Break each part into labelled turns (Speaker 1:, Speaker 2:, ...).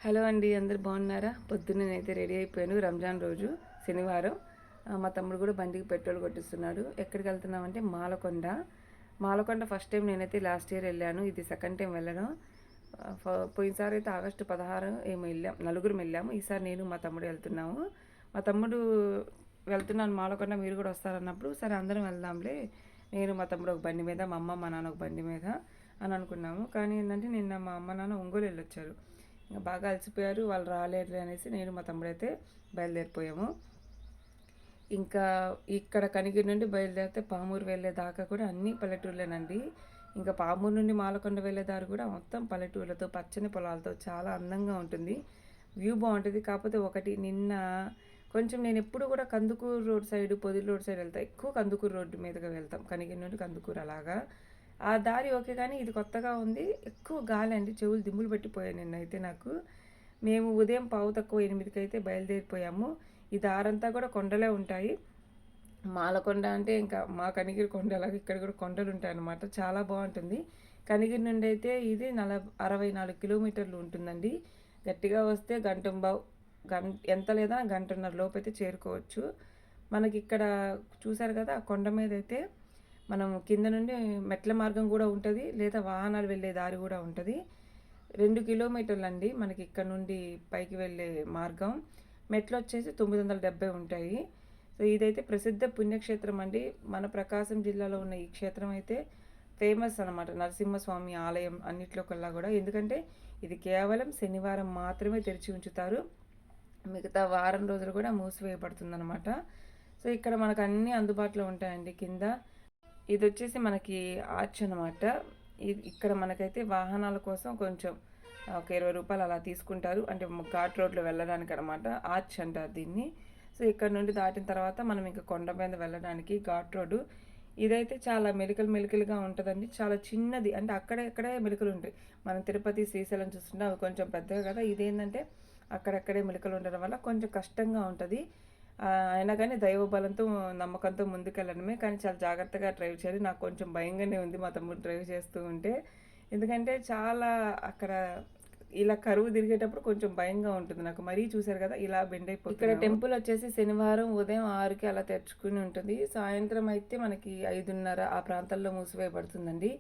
Speaker 1: Hello అండి, అందరు బాగున్నారా? పొద్దున్న నేనైతే రెడీ అయిపోయాను. రంజాన్ రోజు శనివారం. మా తమ్ముడు కూడా బండికి పెట్రోల్ కొట్టిస్తున్నాడు. ఎక్కడికి వెళ్తున్నామంటే మాలకొండ. మాలకొండ ఫస్ట్ టైం నేనైతే లాస్ట్ ఇయర్ వెళ్ళాను. ఇది సెకండ్ టైం వెళ్ళడం. పోయినసారి అయితే ఆగస్టు 16 ఏమో వెళ్ళాం, నలుగురు వెళ్ళాము. ఈసారి నేను మా తమ్ముడు వెళ్తున్నాము. మా తమ్ముడు వెళ్తున్నాను మాలకొండ, మీరు కూడా వస్తారన్నప్పుడు సరే అందరం వెళ్దాంలే, నేను మా తమ్ముడు ఒక బండి మీద, మా అమ్మ మా నాన్న ఒక బండి మీద అని అనుకున్నాము. కానీ ఏంటంటే నిన్న మా అమ్మ నాన్న ఒంగోలు వెళ్ళొచ్చారు. ఇంకా బాగా అలసిపోయారు, వాళ్ళు రాలేరు అనేసి నేను మా తమ్ముడైతే బయలుదేరిపోయాము. ఇంకా ఇక్కడ కనిగిరి నుండి బయలుదేరితే పామూరు వెళ్ళేదాకా కూడా అన్ని పల్లెటూర్లేనండి. ఇంకా పామూరు నుండి మాలకొండ వెళ్ళేదారు కూడా మొత్తం పల్లెటూర్లతో, పచ్చని పొలాలతో చాలా అందంగా ఉంటుంది. వ్యూ బాగుంటుంది. కాకపోతే ఒకటి, నిన్న కొంచెం నేను ఎప్పుడు కూడా Kandukur road side, Podili road side వెళ్తాను. ఎక్కువ కందుకూరు రోడ్డు మీదుగా వెళ్తాం, కనిగిరి నుండి కందుకూరు అలాగా. ఆ దారి ఓకే, కానీ ఇది కొత్తగా ఉంది. ఎక్కువ గాలి అండి, చెవులు దిమ్ములు పెట్టిపోయాయి నిన్నైతే నాకు. మేము ఉదయం 7:45 అయితే బయలుదేరిపోయాము. ఈ దారంతా కూడా కొండలే ఉంటాయి. మాలకొండ అంటే ఇంకా మా కనిగిరి కొండలాగా ఇక్కడ కూడా కొండలు ఉంటాయి అన్నమాట. చాలా బాగుంటుంది. కనిగిరి నుండి అయితే ఇది 64 కిలోమీటర్లు ఉంటుందండి. గట్టిగా వస్తే ఎంత లేదా గంటన్నర లోపు అయితే చేరుకోవచ్చు. మనకి ఇక్కడ చూసారు కదా, ఆ కొండ మీద అయితే మనం కింద నుండి మెట్ల మార్గం కూడా ఉంటుంది, లేదా వాహనాలు వెళ్ళే దారి కూడా ఉంటుంది. 2 కిలోమీటర్లు అండి మనకి ఇక్కడ నుండి పైకి వెళ్ళే మార్గం. మెట్లు వచ్చేసి 970 ఉంటాయి. సో ఇదైతే ప్రసిద్ధ పుణ్యక్షేత్రం అండి. మన ప్రకాశం జిల్లాలో ఉన్న ఈ క్షేత్రం అయితే ఫేమస్ అనమాట, నరసింహస్వామి ఆలయం అన్నిట్లో కల్లా కూడా. ఎందుకంటే ఇది కేవలం శనివారం మాత్రమే తెరిచి ఉంచుతారు, మిగతా వారం రోజులు కూడా మూసివేయబడుతుంది అనమాట. సో ఇక్కడ మనకు అన్నీ అందుబాటులో ఉంటాయండి. కింద ఇది వచ్చేసి మనకి ఆర్చ్ అనమాట. ఇక్కడ మనకైతే వాహనాల కోసం కొంచెం ఒక 20 రూపాయలు అలా తీసుకుంటారు, అంటే ఘాట్ రోడ్లో వెళ్ళడానికి అనమాట. ఆర్చ్ అంటారు దీన్ని. సో ఇక్కడ నుండి దాటిన తర్వాత మనం ఇంకా కొండ మీద వెళ్ళడానికి ఘాట్ రోడ్డు. ఇదైతే చాలా మెలికలుగా ఉంటుందండి. చాలా చిన్నది, అంటే అక్కడే మెలికలు ఉంటాయి. మనం తిరుపతి, శ్రీశైలం చూస్తుంటే అవి కొంచెం పెద్దగా కదా, ఇదేంటంటే అక్కడక్కడే మెలికలు ఉండడం వల్ల కొంచెం కష్టంగా ఉంటుంది. అయినా కానీ దైవబలంతో, నమ్మకంతో ముందుకెళ్ళడమే. కానీ చాలా జాగ్రత్తగా డ్రైవ్ చేయాలి. నాకు కొంచెం భయంగానే ఉంది మా తమ్ముడు డ్రైవ్ చేస్తూ ఉంటే. ఎందుకంటే చాలా అక్కడ ఇలా కరువు తిరిగేటప్పుడు కొంచెం భయంగా ఉంటుంది నాకు. మరీ చూసారు కదా, ఇలా బెండ్ అయిపోతుంది. ఇక్కడ టెంపుల్ వచ్చేసి శనివారం ఉదయం 6కి అలా తెరుచుకుని ఉంటుంది. సాయంత్రం అయితే మనకి 5:30 ఆ ప్రాంతాల్లో మూసివేయబడుతుందండి.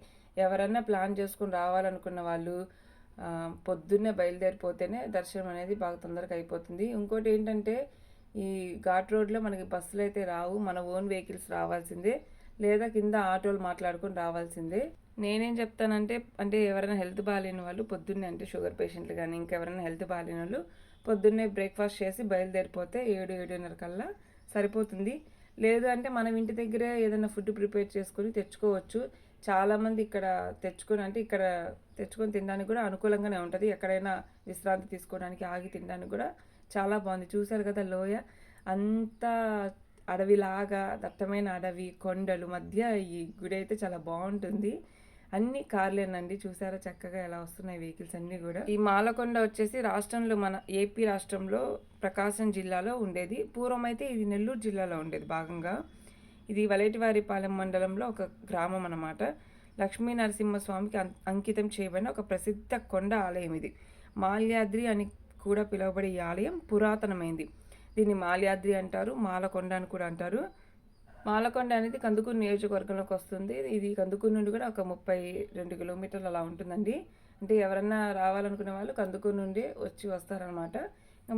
Speaker 1: ఎవరన్నా ప్లాన్ చేసుకుని రావాలనుకున్న వాళ్ళు పొద్దున్నే బయలుదేరిపోతేనే దర్శనం అనేది బాగా తొందరగా అయిపోతుంది. ఇంకోటి ఏంటంటే ఈ ఘాట్ రోడ్లో మనకి బస్సులు అయితే రావు, మన ఓన్ వెహికల్స్ రావాల్సిందే, లేదా కింద ఆటోలు మాట్లాడుకొని రావాల్సిందే. నేనేం చెప్తానంటే, ఎవరైనా హెల్త్ బాగాలేని వాళ్ళు పొద్దున్నే, అంటే షుగర్ పేషెంట్లు కానీ ఇంకెవరైనా హెల్త్ బాగాలేని వాళ్ళు పొద్దున్నే బ్రేక్ఫాస్ట్ చేసి బయలుదేరిపోతే 7-7:30 కల్లా సరిపోతుంది. లేదు అంటే మనం ఇంటి దగ్గరే ఏదైనా ఫుడ్ ప్రిపేర్ చేసుకొని తెచ్చుకోవచ్చు. చాలామంది ఇక్కడ తెచ్చుకొని తినడానికి కూడా అనుకూలంగానే ఉంటుంది. ఎక్కడైనా విశ్రాంతి తీసుకోవడానికి, ఆగి తినడానికి కూడా చాలా బాగుంది. చూసారు కదా లోయ, అంతా అడవిలాగా, దట్టమైన అడవి, కొండలు మధ్య ఈ గుడి అయితే చాలా బాగుంటుంది. అన్ని కార్లేనండి, చూసారా చక్కగా ఎలా వస్తున్నాయి వెహికల్స్ అన్నీ కూడా. ఈ మాలకొండ వచ్చేసి రాష్ట్రంలో, మన ఏపీ రాష్ట్రంలో ప్రకాశం జిల్లాలో ఉండేది. పూర్వం అయితే ఇది నెల్లూరు జిల్లాలో ఉండేది భాగంగా. ఇది వలేటివారిపాలెం మండలంలో ఒక గ్రామం అన్నమాట. లక్ష్మీ నరసింహస్వామికి అంకితం చేయబడిన ఒక ప్రసిద్ధ కొండ ఆలయం ఇది. మాల్యాద్రి అని కూడా పిలువబడే ఈ ఆలయం పురాతనమైంది. దీన్ని మాల్యాద్రి అంటారు, మాలకొండ అని కూడా అంటారు. మాలకొండ అనేది కందుకూరు నియోజకవర్గంలోకి వస్తుంది. ఇది కందుకూరు నుండి కూడా ఒక 32 కిలోమీటర్లు అలా ఉంటుందండి. అంటే ఎవరన్నా రావాలనుకునే వాళ్ళు కందుకూరు నుండి వస్తారనమాట.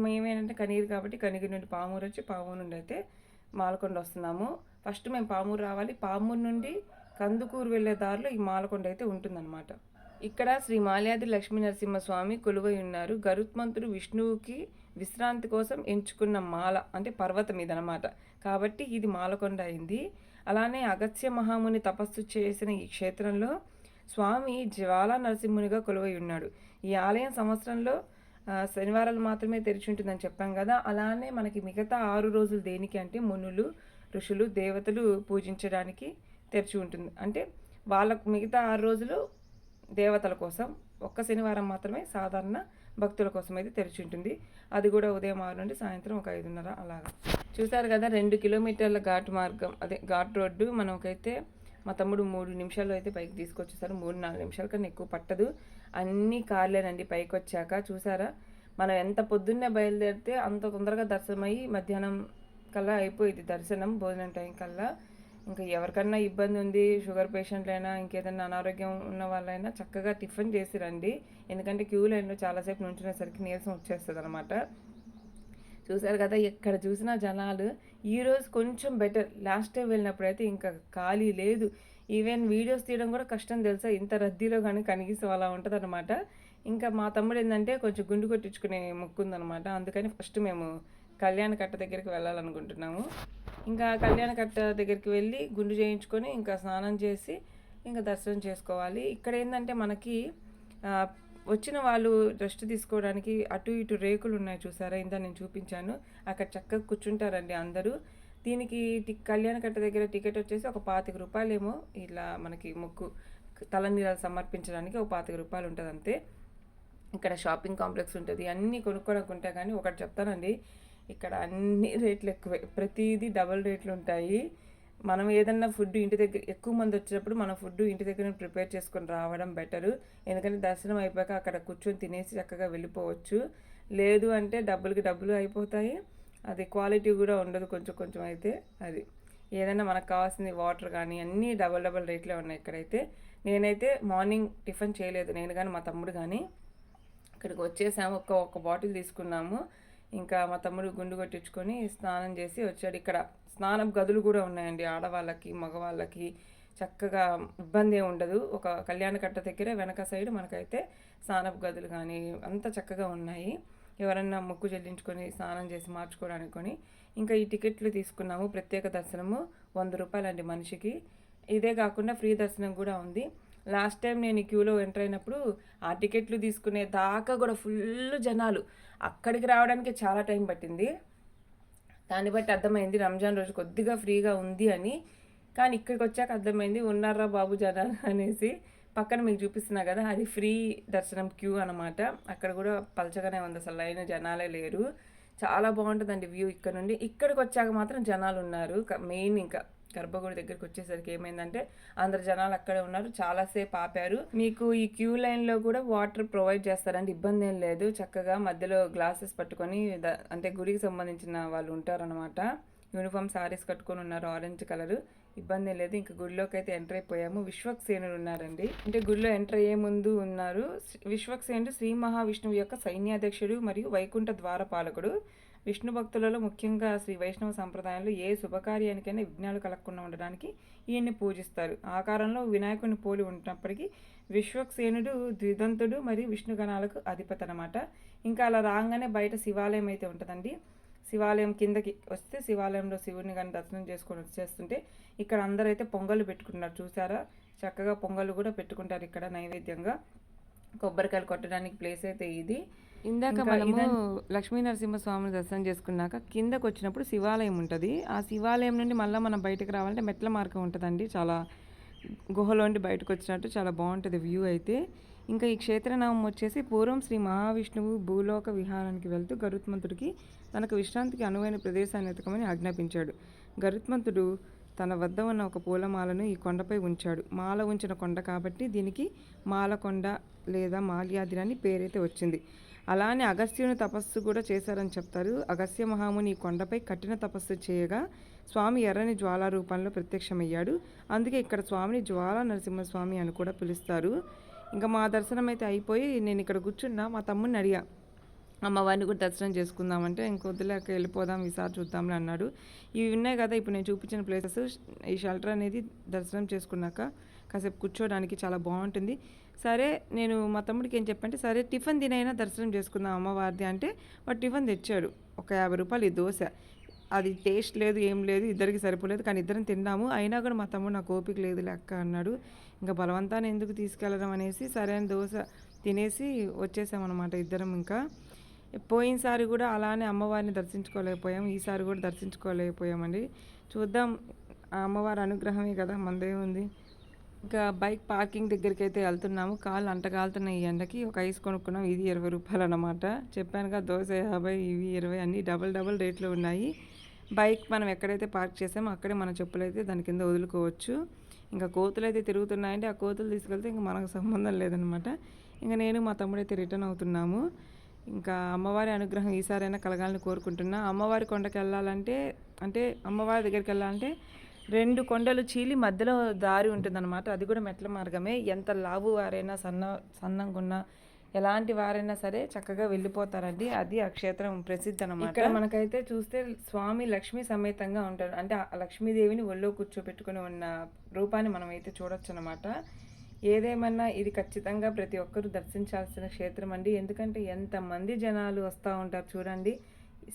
Speaker 1: మేమేంటంటే కనిగిరి కాబట్టి కనిగిరి నుండి పామూరు వచ్చి, పామూరు నుండి అయితే మాలకొండ వస్తున్నాము. ఫస్ట్ మేము పామూరు రావాలి. పామూరు నుండి కందుకూరు వెళ్ళే దారిలో ఈ మాలకొండ అయితే ఉంటుందన్నమాట. ఇక్కడ శ్రీ మాల్యాద్రి లక్ష్మీ నరసింహస్వామి కొలువై ఉన్నారు. గరుత్మంతుడు విష్ణువుకి విశ్రాంతి కోసం ఎంచుకున్న మాల, అంటే పర్వతం ఇదనమాట. కాబట్టి ఇది మాలకొండ అయింది. అలానే అగస్త్య మహాముని తపస్సు చేసిన ఈ క్షేత్రంలో స్వామి జ్వాలా నరసింహునిగా కొలువై ఉన్నాడు. ఈ ఆలయం సంవత్సరంలో శనివారాలు మాత్రమే తెరిచి ఉంటుందని చెప్పాం కదా. అలానే మనకి మిగతా 6 రోజులు దేనికి అంటే మునులు, ఋషులు, దేవతలు పూజించడానికి తెరిచి ఉంటుంది. అంటే వాళ్ళకు మిగతా 6 రోజులు దేవతల కోసం, ఒక్క శనివారం మాత్రమే సాధారణ భక్తుల కోసం అయితే తెరిచి ఉంటుంది. అది కూడా ఉదయం 6 నుండి సాయంత్రం ఒక 5:30 అలాగా. చూసారు కదా, 2 కిలోమీటర్ల ఘాట్ మార్గం, అదే ఘాట్ రోడ్డు. మనకైతే మా తమ్ముడు 3 నిమిషాల్లో అయితే పైకి తీసుకొచ్చేసారు. 3-4 నిమిషాల కన్నా ఎక్కువ పట్టదు. అన్ని కార్లేనండి పైకి వచ్చాక. చూసారా, మనం ఎంత పొద్దున్నే బయలుదేరితే అంత తొందరగా దర్శనమయ్యి మధ్యాహ్నం కల్లా అయిపోయింది దర్శనం, భోజనం టైం కల్లా. ఇంకా ఎవరికన్నా ఇబ్బంది ఉంది, షుగర్ పేషెంట్లైనా ఇంకేదైనా అనారోగ్యం ఉన్న వాళ్ళైనా చక్కగా టిఫిన్ చేసి రండి. ఎందుకంటే క్యూ లైన్లో చాలాసేపు నుంచునేసరికి నీరసం వచ్చేస్తుంది అనమాట. చూసారు కదా, ఎక్కడ చూసినా జనాలు. ఈరోజు కొంచెం బెటర్, లాస్ట్ టైం వెళ్ళినప్పుడైతే ఇంకా ఖాళీ లేదు. ఈవెన్ వీడియోస్ తీయడం కూడా కష్టం తెలుసా, ఇంత రద్దీలో కానీ కనీసం అలా ఉంటుంది అనమాట. ఇంకా మా తమ్ముడు ఏంటంటే కొంచెం గుండు కొట్టించుకునే మొక్కుందనమాట. అందుకని ఫస్ట్ మేము కళ్యాణ కట్ట దగ్గరికి వెళ్ళాలనుకుంటున్నాము. ఇంకా కళ్యాణ కట్ట దగ్గరికి వెళ్ళి గుండు చేయించుకొని ఇంకా స్నానం చేసి ఇంకా దర్శనం చేసుకోవాలి. ఇక్కడ ఏంటంటే మనకి వచ్చిన వాళ్ళు రెస్ట్ తీసుకోవడానికి అటు ఇటు రేకులు ఉన్నాయి చూసారా, ఇంత నేను చూపించాను. అక్కడ చక్కగా కూర్చుంటారండి అందరూ. దీనికి కళ్యాణ కట్ట దగ్గర టికెట్ వచ్చేసి ఒక ₹25 ఏమో, ఇలా మనకి మొక్కు తలనీలాలు సమర్పించడానికి ఒక ₹25 ఉంటుంది అంతే. ఇక్కడ షాపింగ్ కాంప్లెక్స్ ఉంటుంది, అన్నీ కొనుక్కోనుకుంటా. కానీ ఒకటి చెప్తానండి, ఇక్కడ అన్ని రేట్లు ఎక్కువే, ప్రతిదీ డబల్ రేట్లు ఉంటాయి. మనం ఏదన్నా ఫుడ్ ఇంటి దగ్గర ఎక్కువ మంది వచ్చినప్పుడు మనం ఫుడ్ ఇంటి దగ్గర ప్రిపేర్ చేసుకొని రావడం బెటరు. ఎందుకంటే దర్శనం అయిపోయాక అక్కడ కూర్చొని తినేసి చక్కగా వెళ్ళిపోవచ్చు. లేదు అంటే డబ్బులకి డబ్బులు అయిపోతాయి, అది క్వాలిటీ కూడా ఉండదు కొంచెం కొంచెం అయితే. అది ఏదైనా మనకు కావాల్సింది వాటర్ కానీ అన్నీ డబల్ రేట్లే ఉన్నాయి ఇక్కడైతే. నేనైతే మార్నింగ్ టిఫిన్ చేయలేదు, నేను కానీ మా తమ్ముడు కానీ. ఇక్కడికి వచ్చేసాము, ఒక బాటిల్ తీసుకున్నాము. ఇంకా మా తమ్ముడు గుండు కొట్టించుకొని స్నానం చేసి వచ్చాడు. ఇక్కడ స్నానం గదులు కూడా ఉన్నాయండి, ఆడవాళ్ళకి మగవాళ్ళకి. చక్కగా ఇబ్బంది ఏమి ఉండదు. ఒక కళ్యాణ కట్ట దగ్గర వెనక సైడ్ మనకైతే స్నానపు గదులు కానీ అంత చక్కగా ఉన్నాయి. ఎవరన్నా మొక్కు చెల్లించుకొని స్నానం చేసి మార్చుకోవడానికి కొని. ఇంకా ఈ టికెట్లు తీసుకున్నాము. ప్రత్యేక దర్శనము ₹100 అండి మనిషికి. ఇదే కాకుండా ఫ్రీ దర్శనం కూడా ఉంది. లాస్ట్ టైం నేను ఈ క్యూలో ఎంటర్ అయినప్పుడు ఆ టికెట్లు తీసుకునే దాకా కూడా ఫుల్ జనాలు. అక్కడికి రావడానికి చాలా టైం పట్టింది. దాన్ని బట్టి అర్థమైంది రంజాన్ రోజు కొద్దిగా ఫ్రీగా ఉంది అని. కానీ ఇక్కడికి వచ్చాక అర్థమైంది ఉన్నారా బాబు జనాలు అనేసి. పక్కన మీకు చూపిస్తున్నా కదా, అది ఫ్రీ దర్శనం క్యూ అనమాట. అక్కడ కూడా పలచగానే ఉంది, అసలు లైన్ జనాలే లేరు. చాలా బాగుంటుందండి వ్యూ ఇక్కడ నుండి. ఇక్కడికి వచ్చాక మాత్రం జనాలు ఉన్నారు. మెయిన్ ఇంకా గర్భగుడి దగ్గరికి వచ్చేసరికి ఏమైందంటే అందరు జనాలు అక్కడే ఉన్నారు, చాలాసేపు ఆపారు. మీకు ఈ క్యూ లైన్లో కూడా వాటర్ ప్రొవైడ్ చేస్తారండి, ఇబ్బంది ఏం లేదు. చక్కగా మధ్యలో గ్లాసెస్ పట్టుకొని అంటే గుడికి సంబంధించిన వాళ్ళు ఉంటారనమాట. యూనిఫామ్ సారీస్ కట్టుకొని ఉన్నారు, ఆరెంజ్ కలర్. ఇబ్బంది ఏం లేదు. ఇంకా గుడిలోకి అయితే ఎంటర్ అయిపోయాము. విశ్వక్సేనుడు ఉన్నారండి, అంటే గుడిలో ఎంటర్ అయ్యే ముందు ఉన్నారు. విశ్వక్సేనుడు శ్రీ మహావిష్ణువు యొక్క సైన్యాధ్యక్షుడు మరియు వైకుంఠ ద్వారపాలకుడు. విష్ణు భక్తులలో ముఖ్యంగా శ్రీ వైష్ణవ సంప్రదాయంలో ఏ శుభకార్యానికైనా విఘ్నాలు కలగకుండా ఉండడానికి ఈయన్ని పూజిస్తారు. ఆకారంలో వినాయకుని పోలి ఉన్నప్పటికీ విశ్వక్సేనుడు ద్విదంతుడు మరియు విష్ణుగణాలకు అధిపతి అనమాట. ఇంకా అలా రాగానే బయట శివాలయం అయితే ఉంటుందండి. శివాలయం కిందకి వస్తే శివాలయంలో శివుని కానీ దర్శనం చేసుకొని వచ్చేస్తుంటే ఇక్కడ అందరైతే పొంగళ్ళు పెట్టుకుంటున్నారు చూసారా. చక్కగా పొంగళ్ళు కూడా పెట్టుకుంటారు ఇక్కడ నైవేద్యంగా. కొబ్బరికాయలు కొట్టడానికి ప్లేస్ అయితే ఇది. ఇందాక మనము లక్ష్మీ నరసింహస్వామిని దర్శనం చేసుకున్నాక కిందకు వచ్చినప్పుడు శివాలయం ఉంటుంది. ఆ శివాలయం నుండి మళ్ళీ మనం బయటకు రావాలంటే మెట్ల మార్గం ఉంటుందండి. చాలా గుహలోండి బయటకు వచ్చినట్టు చాలా బాగుంటుంది వ్యూ అయితే. ఇంకా ఈ క్షేత్రనామం వచ్చేసి పూర్వం శ్రీ మహావిష్ణువు భూలోక విహారానికి వెళ్తూ గరుత్మంతుడికి తనకు విశ్రాంతికి అనువైన ప్రదేశాన్ని ఎతకమని ఆజ్ఞాపించాడు. గరుత్మంతుడు తన వద్ద ఉన్న ఒక పూలమాలను ఈ కొండపై ఉంచాడు. మాల ఉంచిన కొండ కాబట్టి దీనికి మాలకొండ లేదా మాల్యాద్రి అని పేరైతే వచ్చింది. అలానే అగస్త్యుని తపస్సు కూడా చేశారని చెప్తారు. అగస్త్య మహాముని ఈ కొండపై కఠిన తపస్సు చేయగా స్వామి ఎర్రని జ్వాలా రూపంలో ప్రత్యక్షమయ్యాడు. అందుకే ఇక్కడ స్వామిని జ్వాలా నరసింహస్వామి అని కూడా పిలుస్తారు. ఇంకా మా దర్శనం అయితే అయిపోయి నేను ఇక్కడ కూర్చున్నా. మా తమ్ముడిని అడిగా, అమ్మవారిని కూడా దర్శనం చేసుకుందామంటే ఇంకొద్దులేక వెళ్ళిపోదాం, ఈసారి చూద్దాంలే అన్నాడు. ఇవి ఉన్నాయి కదా ఇప్పుడు నేను చూపించిన ప్లేసెస్. ఈ షెల్టర్ అనేది దర్శనం చేసుకున్నాక కాసేపు కూర్చోడానికి చాలా బాగుంటుంది. సరే నేను మా తమ్ముడికి ఏం చెప్పంటే, సరే టిఫిన్ తినైనా దర్శనం చేసుకుందాం అమ్మవారిది అంటే వాడు టిఫిన్ తెచ్చాడు. ఒక ₹50 ఈ దోశ. అది టేస్ట్ లేదు, ఏం లేదు, ఇద్దరికి సరిపోలేదు. కానీ ఇద్దరం తిన్నాము. అయినా కూడా మా తమ్ముడు నాకు ఓపిక లేదు లెక్క అన్నాడు. ఇంకా బలవంతాన్ని ఎందుకు తీసుకెళ్ళడం అనేసి సరే అని దోశ తినేసి వచ్చేసామన్నమాట ఇద్దరం. ఇంకా పోయినసారి కూడా అలానే అమ్మవారిని దర్శించుకోలేకపోయాం, ఈసారి కూడా దర్శించుకోలేకపోయామండి. చూద్దాం, ఆ అమ్మవారి అనుగ్రహమే కదా, మనదే ఉంది. ఇంకా బైక్ పార్కింగ్ దగ్గరికి అయితే వెళ్తున్నాము. కాళ్ళు అంటగాలుతున్నాయి ఈ ఎండకి. ఒక ఐస్ కొనుక్కున్నాం, ఇది ₹20 అనమాట. చెప్పాను కదా దోశ 50, ఇవి 20, అన్నీ డబల్ రేట్లు ఉన్నాయి. బైక్ మనం ఎక్కడైతే పార్క్ చేసామో అక్కడే మన చెప్పులు అయితే దాని కింద వదులుకోవచ్చు. ఇంకా కోతులు అయితే తిరుగుతున్నాయంటే ఆ కోతులు తీసుకెళ్తే ఇంకా మనకు సంబంధం లేదనమాట. ఇంకా నేను మా తమ్ముడైతే రిటర్న్ అవుతున్నాము. ఇంకా అమ్మవారి అనుగ్రహం ఈసారైనా కలగాలని కోరుకుంటున్నా. అమ్మవారి కొండకి వెళ్ళాలంటే అంటే అమ్మవారి దగ్గరికి వెళ్ళాలంటే 2 కొండలు చీలి మధ్యలో దారి ఉంటుందన్నమాట. అది కూడా మెట్ల మార్గమే. ఎంత లావు వారైనా సన్నంగా ఉన్నా ఎలాంటి వారైనా సరే చక్కగా వెళ్ళిపోతారండి. అది ఆ క్షేత్రం ప్రసిద్ధి అనమాట. ఇక్కడ మనకైతే చూస్తే స్వామి లక్ష్మీ సమేతంగా ఉంటాడు. అంటే ఆ లక్ష్మీదేవిని ఒళ్ళో కూర్చోబెట్టుకుని ఉన్న రూపాన్ని మనం అయితే చూడొచ్చు అనమాట. ఏదేమన్నా ఇది ఖచ్చితంగా ప్రతి ఒక్కరూ దర్శించాల్సిన క్షేత్రం అండి. ఎందుకంటే ఎంతమంది జనాలు వస్తూ ఉంటారు చూడండి.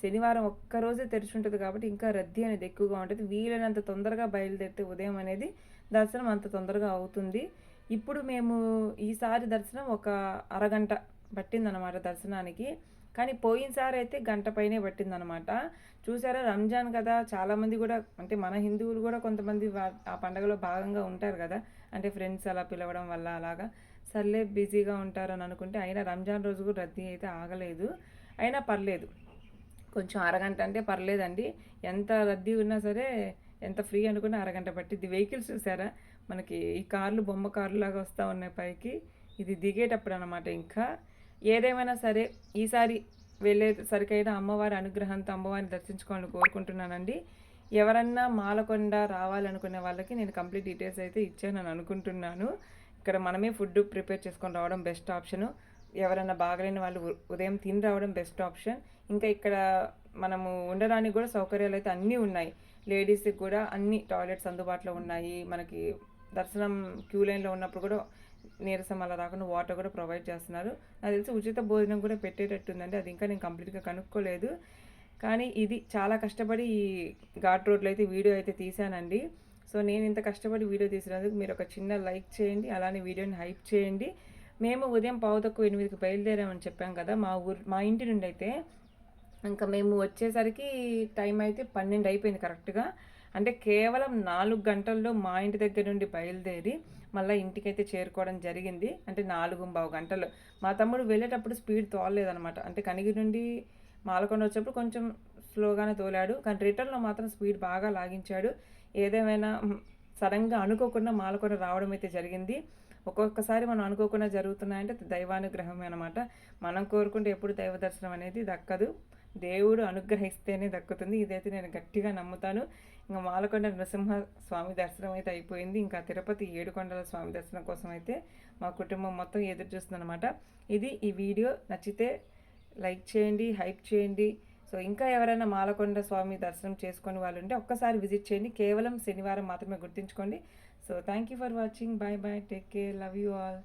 Speaker 1: శనివారం ఒక్కరోజే తెరిచి ఉంటుంది కాబట్టి ఇంకా రద్దీ అనేది ఎక్కువగా ఉంటుంది. వీలైనంత తొందరగా బయలుదేరితే ఉదయం అనేది దర్శనం అంత తొందరగా అవుతుంది. ఇప్పుడు మేము ఈసారి దర్శనం ఒక అరగంట పట్టిందనమాట దర్శనానికి. కానీ పోయినసారి అయితే గంట పైనే పట్టిందనమాట. చూసారా, రంజాన్ కదా, చాలామంది కూడా అంటే మన హిందువులు కూడా కొంతమంది ఆ పండుగలో భాగంగా ఉంటారు కదా. అంటే ఫ్రెండ్స్ అలా పిలవడం వల్ల అలాగా సర్లే బిజీగా ఉంటారని అనుకుంటే అయినా రంజాన్ రోజు కూడా రద్దీ అయితే ఆగలేదు. అయినా పర్లేదు, కొంచెం అరగంట అంటే పర్లేదండి. ఎంత రద్దీ ఉన్నా సరే, ఎంత ఫ్రీ అనుకున్నా అరగంట పట్టిద్ది. వెహికల్స్ చూసారా, మనకి ఈ కార్లు బొమ్మ కార్లు లాగా వస్తూ ఉన్నాయి పైకి. ఇది దిగేటప్పుడు అనమాట. ఇంకా ఏదేమైనా సరే ఈసారి వెళ్ళేసరికైనా అమ్మవారి అనుగ్రహంతో అమ్మవారిని దర్శించుకోవాలని కోరుకుంటున్నానండి. ఎవరన్నా మాలకొండ రావాలనుకునే వాళ్ళకి నేను కంప్లీట్ డీటెయిల్స్ అయితే ఇచ్చానని అనుకుంటున్నాను. ఇక్కడ మనమే ఫుడ్ ప్రిపేర్ చేసుకొని రావడం బెస్ట్ ఆప్షను. ఎవరైనా బాగలేని వాళ్ళు ఉదయం తిని రావడం బెస్ట్ ఆప్షన్. ఇంకా ఇక్కడ మనము ఉండడానికి కూడా సౌకర్యాలు అయితే అన్నీ ఉన్నాయి. లేడీస్కి కూడా అన్ని టాయిలెట్స్ అందుబాటులో ఉన్నాయి. మనకి దర్శనం క్యూ లైన్లో ఉన్నప్పుడు కూడా నీరసం అలా రాకుండా వాటర్ కూడా ప్రొవైడ్ చేస్తున్నారు. నాకు తెలిసి ఉచిత భోజనం కూడా పెట్టేటట్టుందండి. అది ఇంకా నేను కంప్లీట్గా కనుక్కోలేదు. కానీ ఇది చాలా కష్టపడి ఈ ఘాట్ రోడ్లో అయితే వీడియో అయితే తీశానండి. సో నేను ఇంత కష్టపడి వీడియో తీసినందుకు మీరు ఒక చిన్న లైక్ చేయండి, అలానే వీడియోని హైప్ చేయండి. మేము ఉదయం 7:45కి బయలుదేరామని చెప్పాం కదా. మా ఇంటి నుండి అయితే ఇంకా మేము వచ్చేసరికి టైం అయితే 12 అయిపోయింది కరెక్ట్గా. అంటే కేవలం 4 గంటల్లో మా ఇంటి దగ్గర నుండి బయలుదేరి మళ్ళీ ఇంటికైతే చేరుకోవడం జరిగింది. అంటే 4:15 గంటలు. మా తమ్ముడు వెళ్ళేటప్పుడు స్పీడ్ తోలలేదనమాట. అంటే కనిగిరి నుండి మాలకొండ వచ్చేప్పుడు కొంచెం స్లోగానే తోలాడు, కానీ రిటర్న్లో మాత్రం స్పీడ్ బాగా లాగించాడు. ఏదేమైనా సడన్గా అనుకోకుండా మాలకొండ రావడం అయితే జరిగింది. ఒక్కొక్కసారి మనం అనుకోకుండా జరుగుతున్నాయంటే దైవానుగ్రహమే అనమాట. మనం కోరుకుంటే ఎప్పుడు దైవ దర్శనం అనేది దక్కదు, దేవుడు అనుగ్రహిస్తేనే దక్కుతుంది. ఇదైతే నేను గట్టిగా నమ్ముతాను. ఇంకా మాలకొండ నృసింహ స్వామి దర్శనం అయితే అయిపోయింది. ఇంకా తిరుపతి ఏడుకొండల స్వామి దర్శనం కోసం అయితే మా కుటుంబం మొత్తం ఎదురు చూస్తుందన్నమాట. ఇది ఈ వీడియో నచ్చితే లైక్ చేయండి, హైప్ చేయండి. సో ఇంకా ఎవరైనా మాలకొండ స్వామి దర్శనం చేసుకొని వాళ్ళు ఉంటే ఒక్కసారి విజిట్ చేయండి. కేవలం శనివారం మాత్రమే గుర్తుంచుకోండి. So thank you for watching. Bye bye, take care, love you all.